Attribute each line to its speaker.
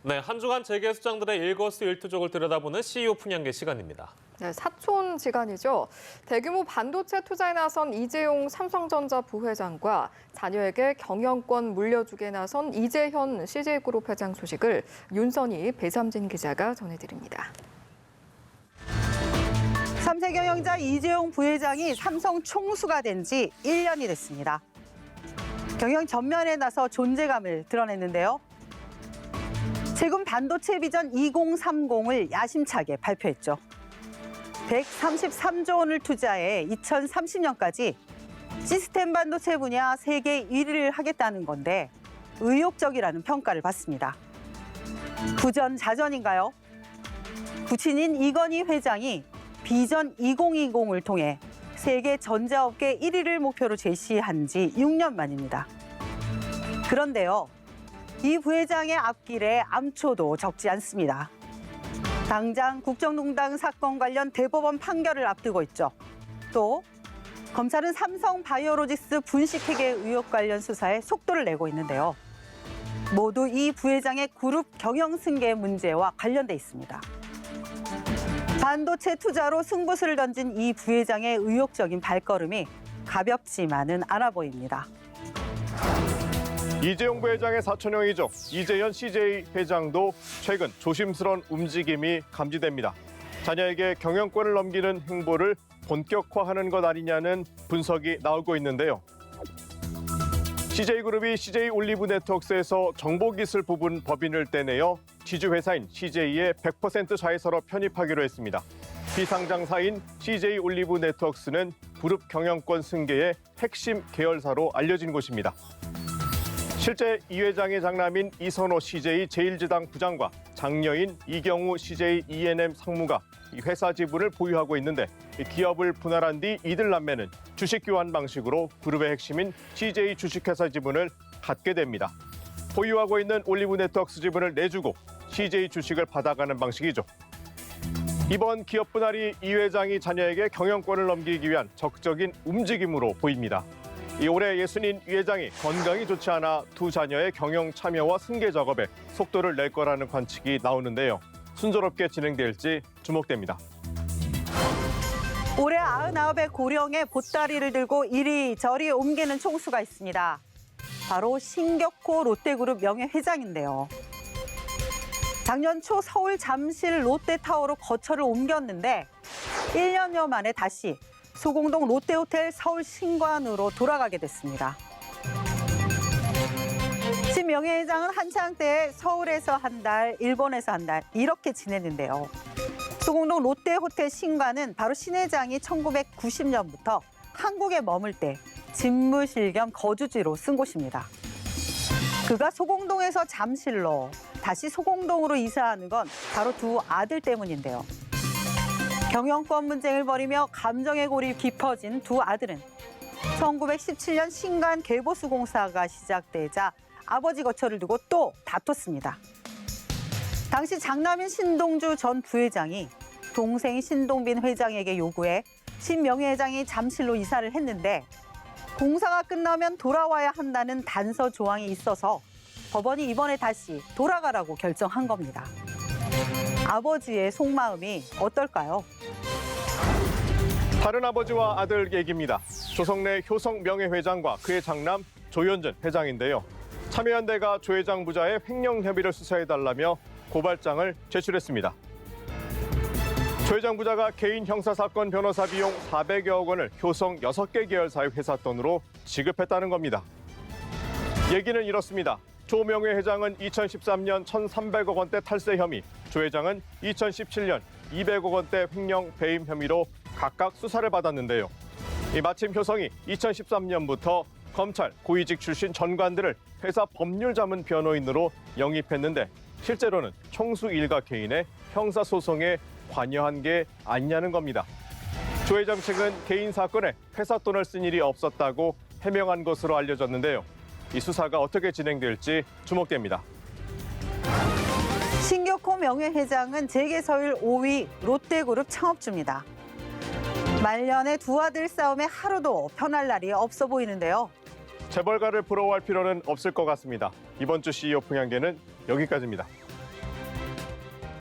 Speaker 1: 네, 한 주간 재계 수장들의 일거수일투족을 들여다보는 CEO 풍향계 시간입니다.
Speaker 2: 네, 사촌지간이죠. 대규모 반도체 투자에 나선 이재용 삼성전자 부회장과 자녀에게 경영권 물려주게 나선 이재현 CJ그룹 회장 소식을 윤선희 배삼진 기자가 전해드립니다.
Speaker 3: 3세 경영자 이재용 부회장이 삼성 총수가 된 지 1년이 됐습니다. 경영 전면에 나서 존재감을 드러냈는데요. 최근 반도체 비전 2030을 야심차게 발표했죠. 133조 원을 투자해 2030년까지 시스템 반도체 분야 세계 1위를 하겠다는 건데 의욕적이라는 평가를 받습니다. 부전자전인가요? 부친인 이건희 회장이 비전 2020을 통해 세계 전자업계 1위를 목표로 제시한 지 6년 만입니다. 그런데요, 이 부회장의 앞길에 암초도 적지 않습니다. 당장 국정농단 사건 관련 대법원 판결을 앞두고 있죠. 또 검찰은 삼성 바이오로직스 분식회계 의혹 관련 수사에 속도를 내고 있는데요. 모두 이 부회장의 그룹 경영 승계 문제와 관련돼 있습니다. 반도체 투자로 승부수를 던진 이 부회장의 의욕적인 발걸음이 가볍지만은 않아 보입니다.
Speaker 4: 이재용 부회장의 사촌형이죠. 이재현 CJ 회장도 최근 조심스러운 움직임이 감지됩니다. 자녀에게 경영권을 넘기는 행보를 본격화하는 것 아니냐는 분석이 나오고 있는데요. CJ그룹이 CJ올리브네트워크스에서 정보기술 부분 법인을 떼내어 지주회사인 CJ의 100% 자회사로 편입하기로 했습니다. 비상장사인 CJ올리브네트워크스는 그룹 경영권 승계의 핵심 계열사로 알려진 곳입니다. 실제 이 회장의 장남인 이선호 CJ 제1지당 부장과 장녀인 이경우 CJ E&M 상무가 이 회사 지분을 보유하고 있는데 기업을 분할한 뒤 이들 남매는 주식 교환 방식으로 그룹의 핵심인 CJ 주식회사 지분을 갖게 됩니다. 보유하고 있는 올리브네트워크스 지분을 내주고 CJ 주식을 받아가는 방식이죠. 이번 기업 분할이 이 회장이 자녀에게 경영권을 넘기기 위한 적극적인 움직임으로 보입니다. 올해 예순인 이 회장이 건강이 좋지 않아 두 자녀의 경영 참여와 승계 작업에 속도를 낼 거라는 관측이 나오는데요. 순조롭게 진행될지 주목됩니다.
Speaker 3: 올해 99의 고령의 보따리를 들고 이리저리 옮기는 총수가 있습니다. 바로 신격호 롯데그룹 명예회장인데요. 작년 초 서울 잠실 롯데타워로 거처를 옮겼는데 1년여 만에 다시 소공동 롯데호텔 서울 신관으로 돌아가게 됐습니다. 신 명예회장은 한창 때 서울에서 한 달, 일본에서 한 달 이렇게 지냈는데요. 소공동 롯데호텔 신관은 바로 신 회장이 1990년부터 한국에 머물 때 집무실 겸 거주지로 쓴 곳입니다. 그가 소공동에서 잠실로 다시 소공동으로 이사하는 건 바로 두 아들 때문인데요. 경영권 분쟁을 벌이며 감정의 골이 깊어진 두 아들은 1917년 신관 개보수공사가 시작되자 아버지 거처를 두고 또 다퉜습니다. 당시 장남인 신동주 전 부회장이 동생 신동빈 회장에게 요구해 신 명예회장이 잠실로 이사를 했는데 공사가 끝나면 돌아와야 한다는 단서 조항이 있어서 법원이 이번에 다시 돌아가라고 결정한 겁니다. 아버지의 속마음이 어떨까요?
Speaker 4: 다른 아버지와 아들 얘기입니다. 조성래 효성 명예회장과 그의 장남 조현준 회장인데요. 참여연대가 조 회장 부자의 횡령 협의를 수사해달라며 고발장을 제출했습니다. 조 회장 부자가 개인 형사사건 변호사 비용 400여억 원을 효성 6개 계열사의 회사 돈으로 지급했다는 겁니다. 얘기는 이렇습니다. 조 명예회장은 2013년 1,300억 원대 탈세 혐의, 조 회장은 2017년 200억 원대 횡령 배임 혐의로 각각 수사를 받았는데요. 마침 효성이 2013년부터 검찰 고위직 출신 전관들을 회사 법률자문 변호인으로 영입했는데 실제로는 총수 일가 개인의 형사소송에 관여한 게 아니냐는 겁니다. 조 회장 측은 개인 사건에 회사 돈을 쓴 일이 없었다고 해명한 것으로 알려졌는데요. 이 수사가 어떻게 진행될지 주목됩니다.
Speaker 3: 신격호 명예회장은 재계서열 5위 롯데그룹 창업주입니다. 말년의 두 아들 싸움에 하루도 편할 날이 없어 보이는데요.
Speaker 4: 재벌가를 부러워할 필요는 없을 것 같습니다. 이번 주 CEO 풍향계는 여기까지입니다.